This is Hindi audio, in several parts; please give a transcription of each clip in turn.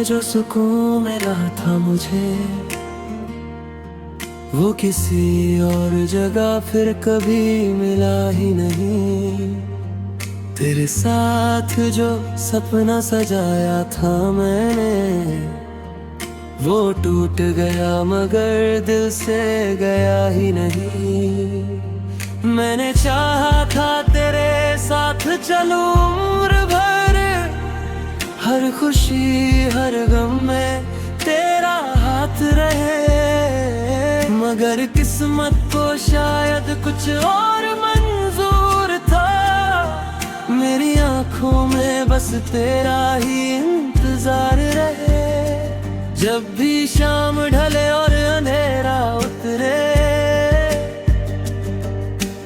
जो सुकून मिला था मुझे, वो किसी और जगह फिर कभी मिला ही नहीं। तेरे साथ जो सपना सजाया था मैंने, वो टूट गया मगर दिल से गया ही नहीं। मैंने चाहा था तेरे साथ चलूं उम्र भर, हर खुशी हर गम में तेरा हाथ रहे। मगर किस्मत को शायद कुछ और मंजूर था, मेरी आंखों में बस तेरा ही इंतजार रहे। जब भी शाम ढले और अंधेरा उतरे,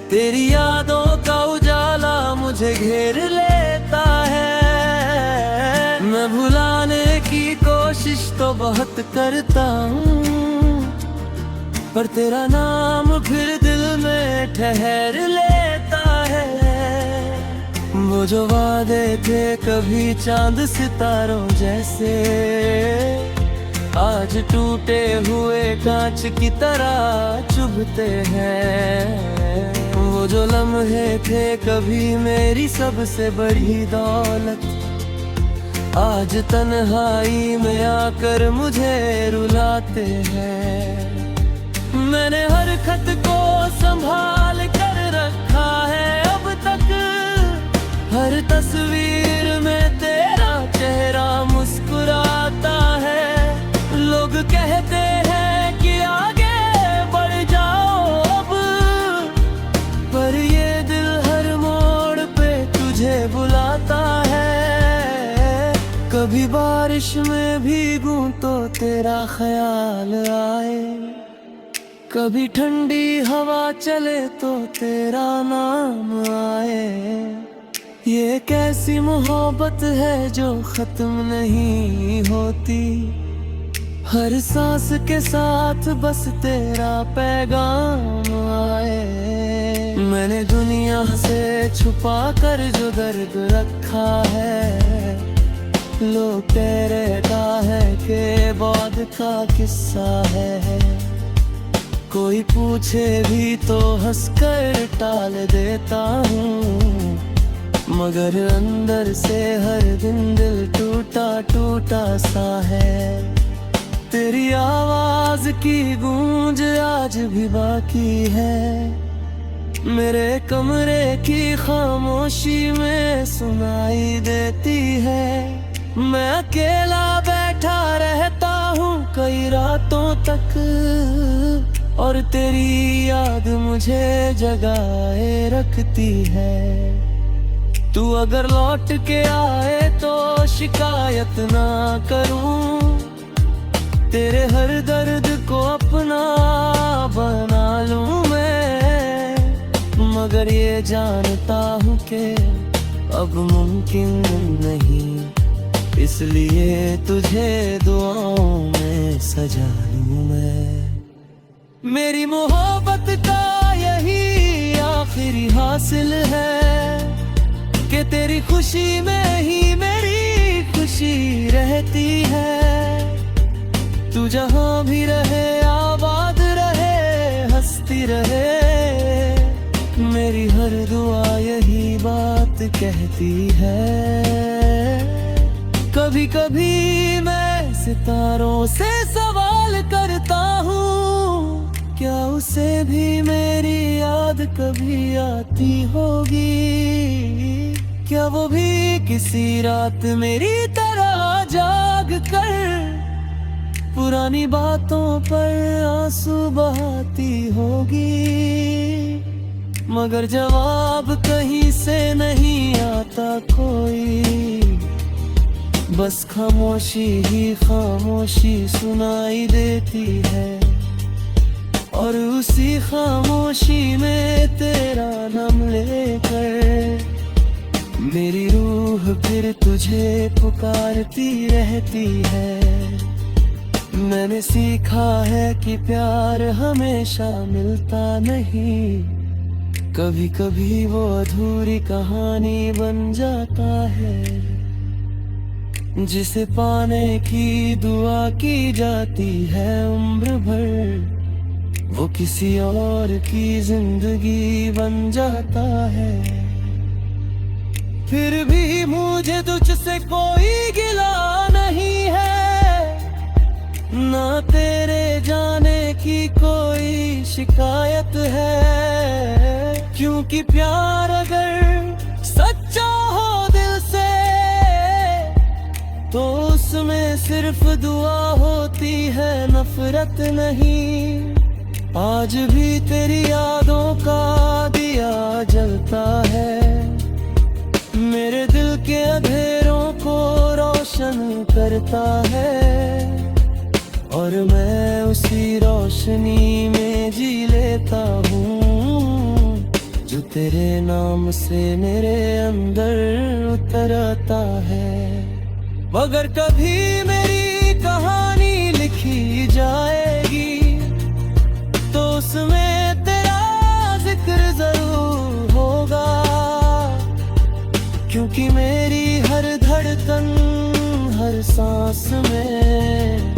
तेरी यादों का उजाला मुझे घेर लेता है। मैं भुलाने की कोशिश तो बहुत करता हूँ, पर तेरा नाम फिर दिल में ठहर लेता है। वो जो वादे थे कभी चांद सितारों जैसे, आज टूटे हुए कांच की तरह चुभते हैं। वो जो लम्हे थे कभी मेरी सबसे बड़ी दौलत, आज तन्हाई में आकर मुझे रुलाते हैं। मैंने हर खत को संभाल कर रखा है अब तक, हर तस्वीर में तेरा चेहरा मुस्कुराता है। लोग कहते हैं कि आगे बढ़ जाओ अब, पर ये दिल हर मोड़ पे तुझे बुलाता है। कभी बारिश में भीगूं तो तेरा ख्याल आए, कभी ठंडी हवा चले तो तेरा नाम आए। ये कैसी मोहब्बत है जो खत्म नहीं होती, हर सांस के साथ बस तेरा पैगाम आए। मैंने दुनिया से छुपा कर जो दर्द रखा है, लोग कह रहता है कि बाद का किस्सा है। कोई पूछे भी तो हंसकर टाल देता हूँ, मगर अंदर से हर दिन दिल टूटा टूटा सा है। तेरी आवाज की गूंज आज भी बाकी है, मेरे कमरे की खामोशी में सुनाई देती है। मैं अकेला बैठा रहता हूँ कई रातों तक, और तेरी याद मुझे जगाए रखती है। तू अगर लौट के आए तो शिकायत ना करूं, तेरे हर दर्द को अपना बना लूं मैं। मगर ये जानता हूँ कि अब मुमकिन नहीं, इसलिए तुझे दुआओं में सजा लूं मैं। मेरी मोहब्बत का यही आखिरी हासिल है कि तेरी खुशी में ही मेरी खुशी रहती है। तू जहाँ भी रहे आबाद रहे, हंसती रहे, मेरी हर दुआ यही बात कहती है। कभी कभी मैं सितारों से सवाल करता हूँ, क्या उसे भी मेरी याद कभी आती होगी? क्या वो भी किसी रात मेरी तरह जाग कर पुरानी बातों पर आंसू बहाती होगी? मगर जवाब कहीं से नहीं आता कोई, बस खामोशी ही खामोशी सुनाई देती है। और उसी खामोशी में तेरा नाम लेकर मेरी रूह फिर तुझे पुकारती रहती है। मैंने सीखा है कि प्यार हमेशा मिलता नहीं, कभी कभी वो अधूरी कहानी बन जाता है। जिसे पाने की दुआ की जाती है उम्र भर, वो किसी और की जिंदगी बन जाता है। फिर भी मुझे तुझसे कोई गिला नहीं है, ना तेरे जाने की कोई शिकायत है। क्योंकि प्यार अगर सच्चा हो दिल से, तो उसमें सिर्फ दुआ होती है, नफरत नहीं। आज भी तेरी यादों का दिया जलता है, मेरे दिल के अंधेरों को रोशन करता है। और मैं उसी रोशनी में जी लेता हूँ, जो तेरे नाम से मेरे अंदर उतर आता है। मगर कभी मेरी कहानी लिखी जाएगी, तो उसमें तेरा जिक्र जरूर होगा। क्योंकि मेरी हर धड़कन, हर सांस में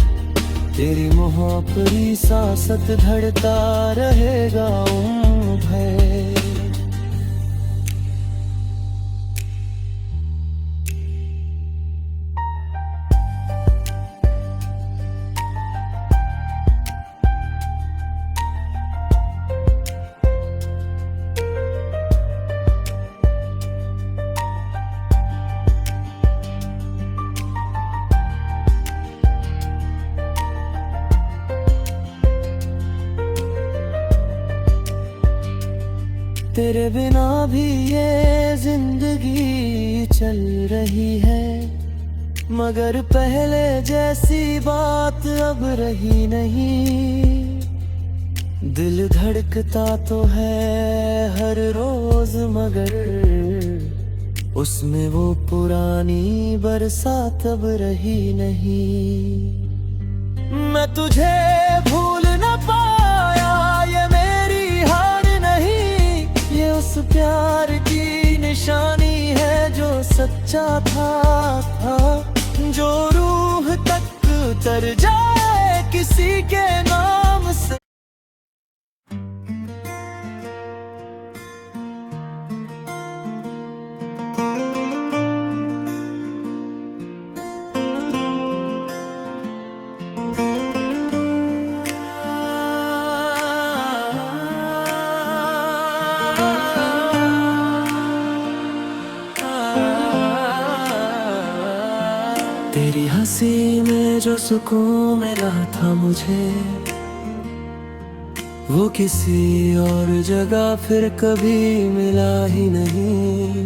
तेरी मोहब्बती सांसत धड़ता रहेगा उम्र भर। तेरे बिना भी ये जिंदगी चल रही है, मगर पहले जैसी बात अब रही नहीं। दिल धड़कता तो है हर रोज, मगर उसमें वो पुरानी बरसात अब रही नहीं। मैं तुझे भूल न पाया, ये मेरी हार नहीं, ये उस प्यार की निशानी है जो सच्चा था। जो रूह तक तर जाए किसी के नाम से। तेरी हंसी में जो सुकून मिला था मुझे, वो किसी और जगह फिर कभी मिला ही नहीं।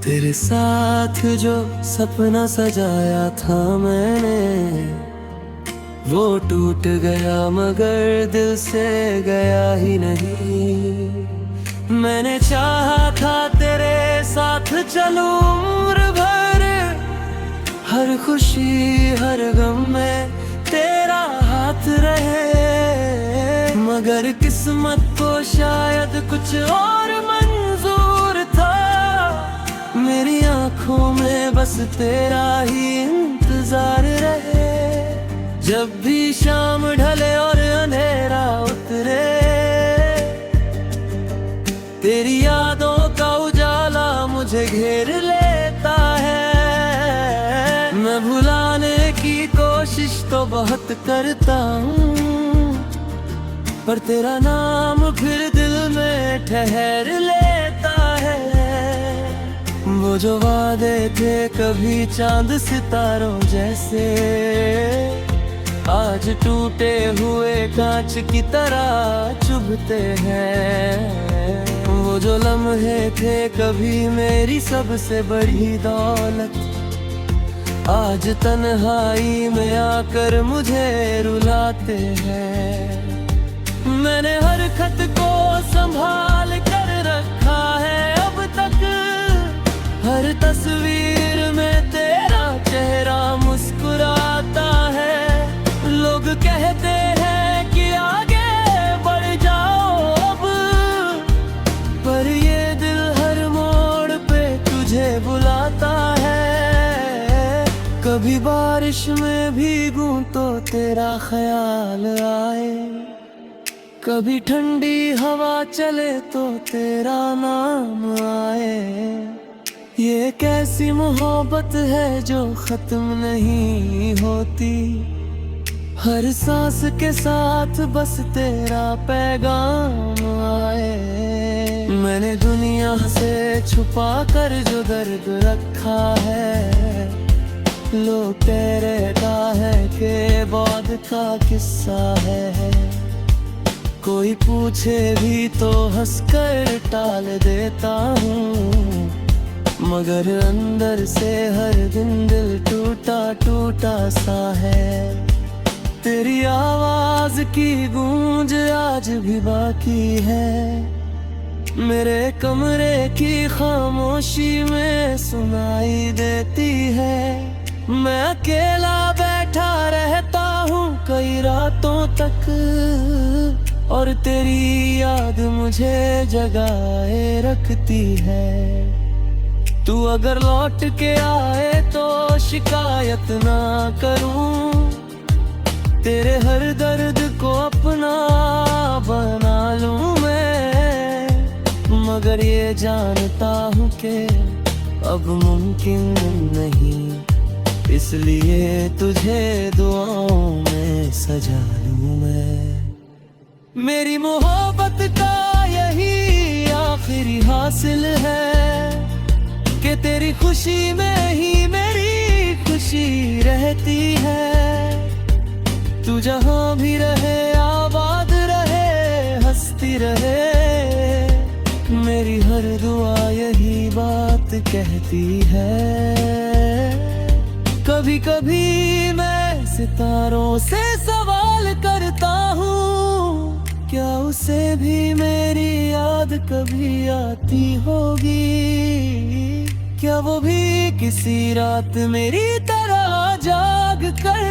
तेरे साथ जो सपना सजाया था मैंने, वो टूट गया मगर दिल से गया ही नहीं। मैंने चाहा था तेरे साथ चलूं उम्र भर, हर खुशी हर गम में तेरा हाथ रहे। मगर किस्मत को शायद कुछ और मंजूर था, मेरी आंखों में बस तेरा ही इंतजार रहे। जब भी शाम ढले और अंधेरा उतरे, तेरी यादों का उजाला मुझे घेर लेता है। मैं भुलाने की कोशिश तो बहुत करता हूँ, पर तेरा नाम फिर दिल में ठहर लेता है। वो जो वादे थे कभी चांद सितारों जैसे, आज टूटे हुए कांच की तरह चुभते हैं। वो जो लम्हे थे कभी मेरी सबसे बड़ी दौलत, आज तन्हाई में आकर मुझे रुलाते हैं। मैंने हर खत को संभाल कर रखा है अब तक, हर तस्वीर में तेरा चेहरा मुस्कुराता है। लोग कहते हैं कि आगे बढ़ जाओ अब, पर ये दिल हर मोड़ पे तुझे बुलाता है। बारिश में भीगूं तो तेरा ख्याल आए, कभी ठंडी हवा चले तो तेरा नाम आए। ये कैसी मोहब्बत है जो खत्म नहीं होती, हर सांस के साथ बस तेरा पैगाम आए। मैंने दुनिया से छुपा कर जो दर्द रखा है, लोग कह रहता है कि बाद का किस्सा है। कोई पूछे भी तो हंसकर टाल देता हूँ, मगर अंदर से हर दिन दिल टूटा टूटा सा है। तेरी आवाज की गूंज आज भी बाकी है, मेरे कमरे की खामोशी में सुनाई देती है। मैं अकेला बैठा रहता हूँ कई रातों तक, और तेरी याद मुझे जगाए रखती है। तू अगर लौट के आए तो शिकायत ना करूं, तेरे हर दर्द को अपना बना लूं मैं। मगर ये जानता हूँ कि अब मुमकिन नहीं, इसलिए तुझे दुआओं में सजा लूं मैं। मेरी मोहब्बत का यही आखिरी हासिल है कि तेरी खुशी में ही मेरी खुशी रहती है। तू जहाँ भी रहे आबाद रहे हंसती रहे, मेरी हर दुआ यही बात कहती है। कभी कभी मैं सितारों से सवाल करता हूँ, क्या उसे भी मेरी याद कभी आती होगी? क्या वो भी किसी रात मेरी तरह जाग कर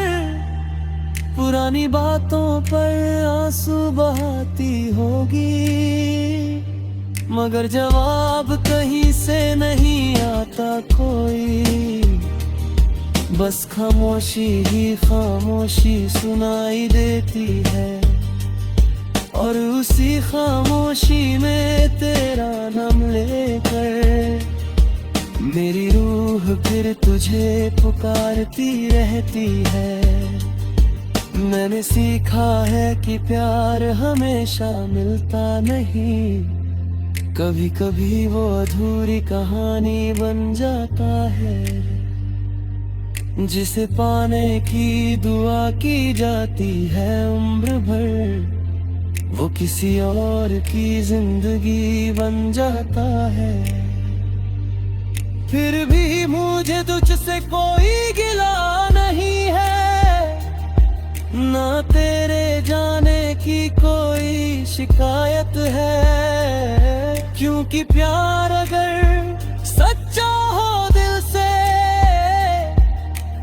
पुरानी बातों पर आंसू बहाती होगी? मगर जवाब कहीं से नहीं आता कोई, बस खामोशी ही खामोशी सुनाई देती है। और उसी खामोशी में तेरा नाम लेकर मेरी रूह फिर तुझे पुकारती रहती है। मैंने सीखा है कि प्यार हमेशा मिलता नहीं, कभी कभी वो अधूरी कहानी बन जाता है, जिसे पाने की दुआ की जाती है उम्र भर। वो किसी और की जिंदगी बन जाता है। फिर भी मुझे तुझसे कोई गिला नहीं है, ना तेरे जाने की कोई शिकायत है। क्योंकि प्यार अगर सच्चा हो दिल से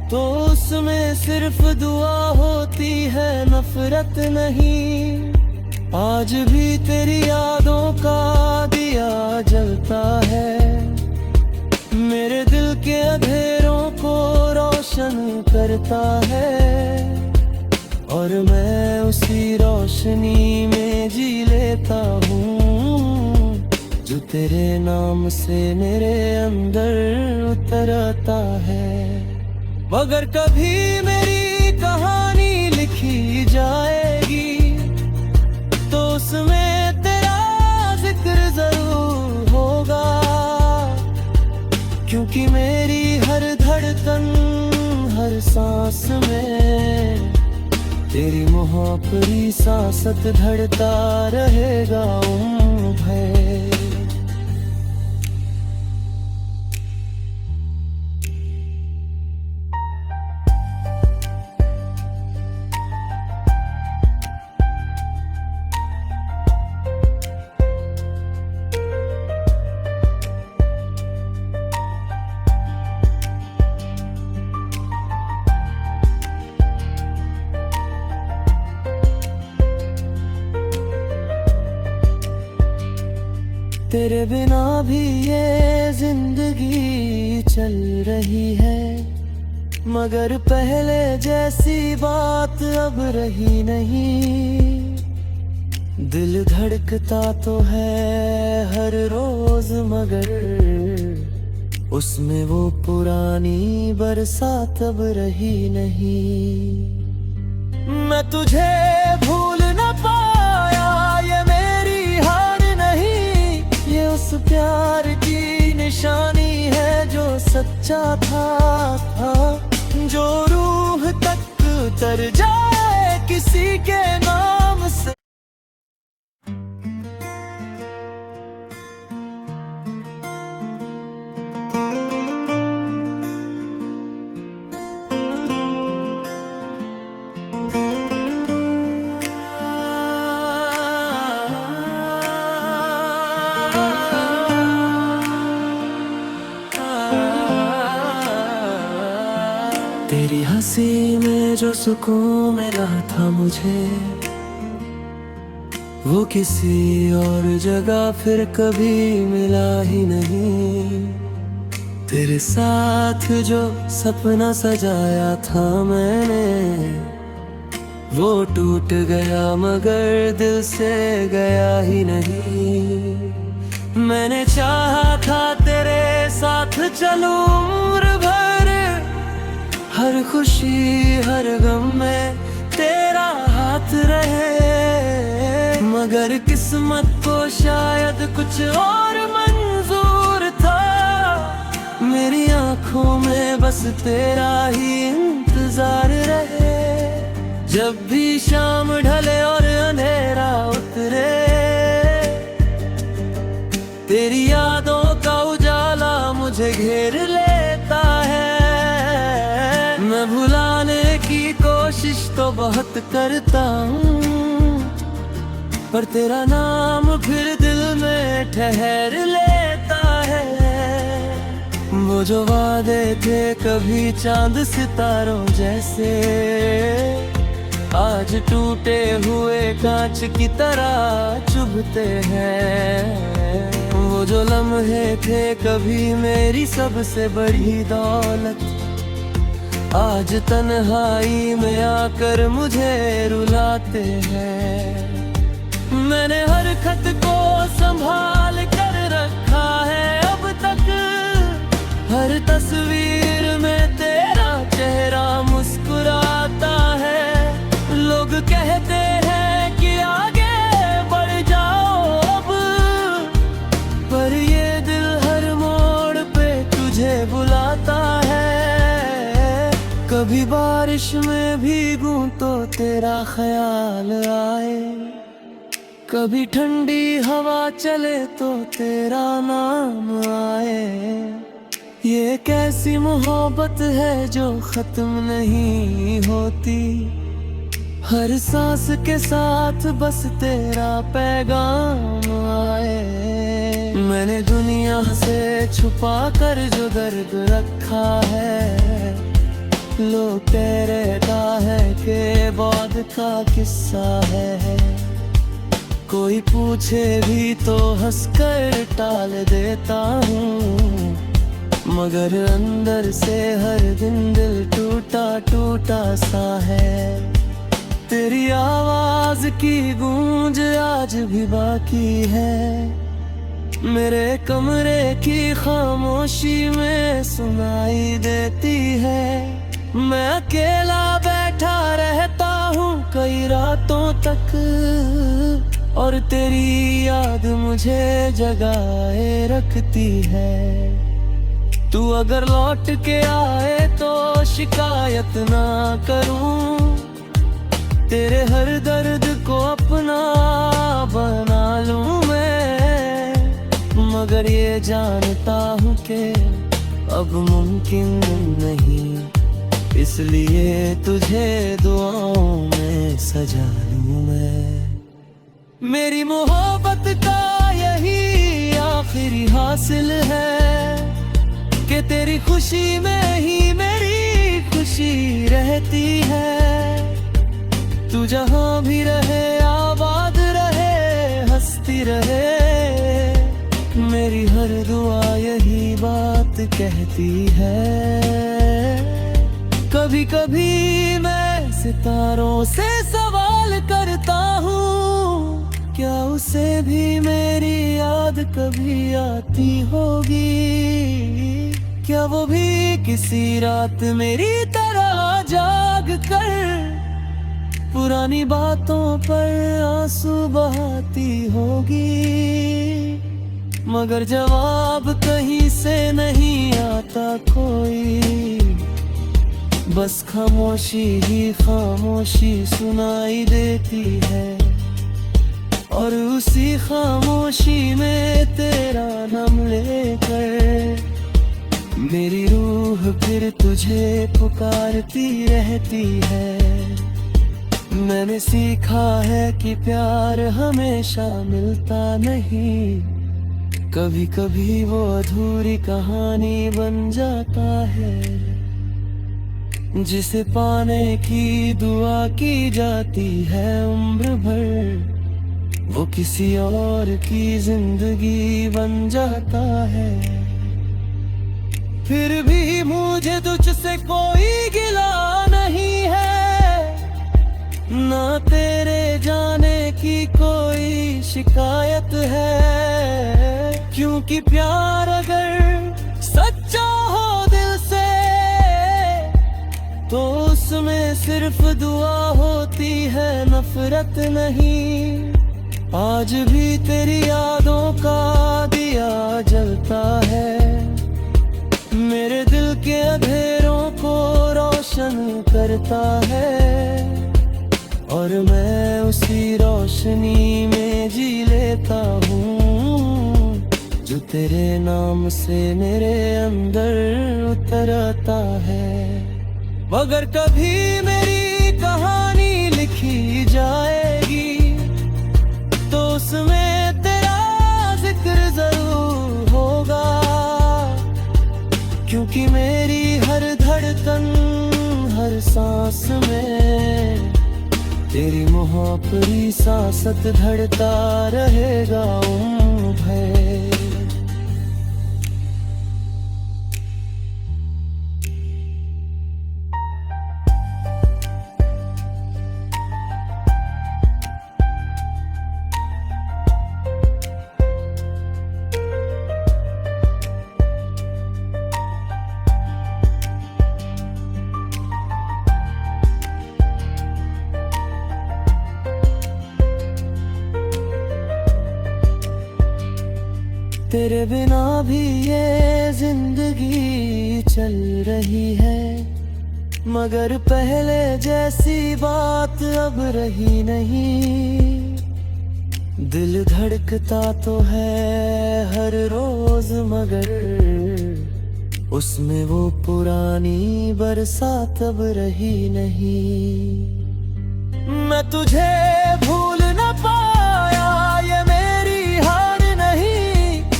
तो उसमें सिर्फ दुआ होती है, नफरत नहीं। आज भी तेरी यादों का दिया जलता है, मेरे दिल के अंधेरों को रोशन करता है। और मैं उसी रोशनी में जी लेता हूँ, जो तेरे नाम से मेरे अंदर उतर आता है। मगर कभी मेरी कहानी लिखी जाएगी तो उसमें तेरा जिक्र जरूर होगा, क्योंकि मेरी हर धड़कन हर सांस में तेरी मोहब्बती सांसत धड़ता रहेगा उम्र भर। तेरे बिना भी ये जिंदगी चल रही है, मगर पहले जैसी बात अब रही नहीं। दिल धड़कता तो है हर रोज, मगर उसमें वो पुरानी बरसात अब रही नहीं। मैं तुझे भूल न पाया, ये मेरी हार नहीं, ये उस प्यार की निशानी है जो सच्चा था, जो रूह तक तर जाए किसी के नाम से। तेरी हंसी में जो सुकून मिला था मुझे, वो किसी और जगह फिर कभी मिला ही नहीं। तेरे साथ जो सपना सजाया था मैंने, वो टूट गया मगर दिल से गया ही नहीं। मैंने चाहा था तेरे साथ चलूं उम्र भर, हर खुशी हर गम में तेरा हाथ रहे, मगर किस्मत को शायद कुछ और मंजूर था। मेरी आंखों में बस तेरा ही इंतजार रहे, जब भी शाम ढले और अंधेरा उतरे, तेरी यादों का उजाला मुझे घेर लेता है। मैं भुलाने की कोशिश तो बहुत करता हूँ, पर तेरा नाम फिर दिल में ठहर लेता है। वो जो वादे थे कभी चांद सितारों जैसे, आज टूटे हुए कांच की तरह चुभते हैं। वो जो लम्हे थे कभी मेरी सबसे बड़ी दौलत, आज तन्हाई में आकर मुझे रुलाते हैं। मैंने हर खत को संभाल कर रखा है अब तक, हर तस्वीर में तेरा चेहरा मुस्कुराता है। लोग कहते हैं कि आगे बढ़ जाओ अब, पर ये दिल हर मोड़ पे तुझे बुलाता है। कभी बारिश में भीगूं तो तेरा ख्याल आए, कभी ठंडी हवा चले तो तेरा नाम आए। ये कैसी मोहब्बत है जो खत्म नहीं होती, हर सांस के साथ बस तेरा पैगाम आए। मैंने दुनिया से छुपा कर जो दर्द रखा है, लोग कह रहता है कि बाद का किस्सा है। कोई पूछे भी तो हंसकर टाल देता हूँ, मगर अंदर से हर दिन दिल टूटा टूटा सा है। तेरी आवाज की गूंज आज भी बाकी है, मेरे कमरे की खामोशी में सुनाई देती है। मैं अकेला बैठा रहता हूँ कई रातों तक, और तेरी याद मुझे जगाए रखती है। तू अगर लौट के आए तो शिकायत ना करूँ, तेरे हर दर्द को अपना बना लूँ मैं। मगर ये जानता हूँ कि अब मुमकिन नहीं, इसलिए तुझे दुआओं में सजा लूं मैं। मेरी मोहब्बत का यही आखिरी हासिल है कि तेरी खुशी में ही मेरी खुशी रहती है। तू जहां भी रहे आबाद रहे हंसती रहे, मेरी हर दुआ यही बात कहती है। कभी कभी मैं सितारों से सवाल करता हूँ, क्या उसे भी मेरी याद कभी आती होगी? क्या वो भी किसी रात मेरी तरह जाग कर पुरानी बातों पर आंसू बहाती होगी? मगर जवाब कहीं से नहीं आता कोई, बस खामोशी ही खामोशी सुनाई देती है। और उसी खामोशी में तेरा नाम लेकर मेरी रूह फिर तुझे पुकारती रहती है। मैंने सीखा है कि प्यार हमेशा मिलता नहीं, कभी कभी वो अधूरी कहानी बन जाता है, जिसे पाने की दुआ की जाती है उम्र भर। वो किसी और की जिंदगी बन जाता है। फिर भी मुझे तुझसे कोई गिला नहीं है, ना तेरे जाने की कोई शिकायत है। क्योंकि प्यार अगर सच्चा हो दिल से तो उसमें सिर्फ दुआ होती है, नफरत नहीं। आज भी तेरी यादों का दिया जलता है, मेरे दिल के अंधेरों को रोशन करता है। और मैं उसी रोशनी में जी लेता हूँ, जो तेरे नाम से मेरे अंदर उतर आता है। मगर कभी मेरी कहानी लिखी जाएगी तो उसमें तेरा जिक्र जरूर होगा, क्योंकि मेरी हर धड़कन हर सांस में तेरी मोहब्बती सांसत धड़ता रहेगा उम्र भर। तेरे बिना भी ये जिंदगी चल रही है, मगर पहले जैसी बात अब रही नहीं। दिल धड़कता तो है हर रोज, मगर उसमें वो पुरानी बरसात अब रही नहीं। मैं तुझे भूल न पाया, ये मेरी हार नहीं,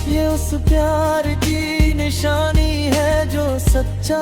ये उस प्यार की निशानी है जो सच्चा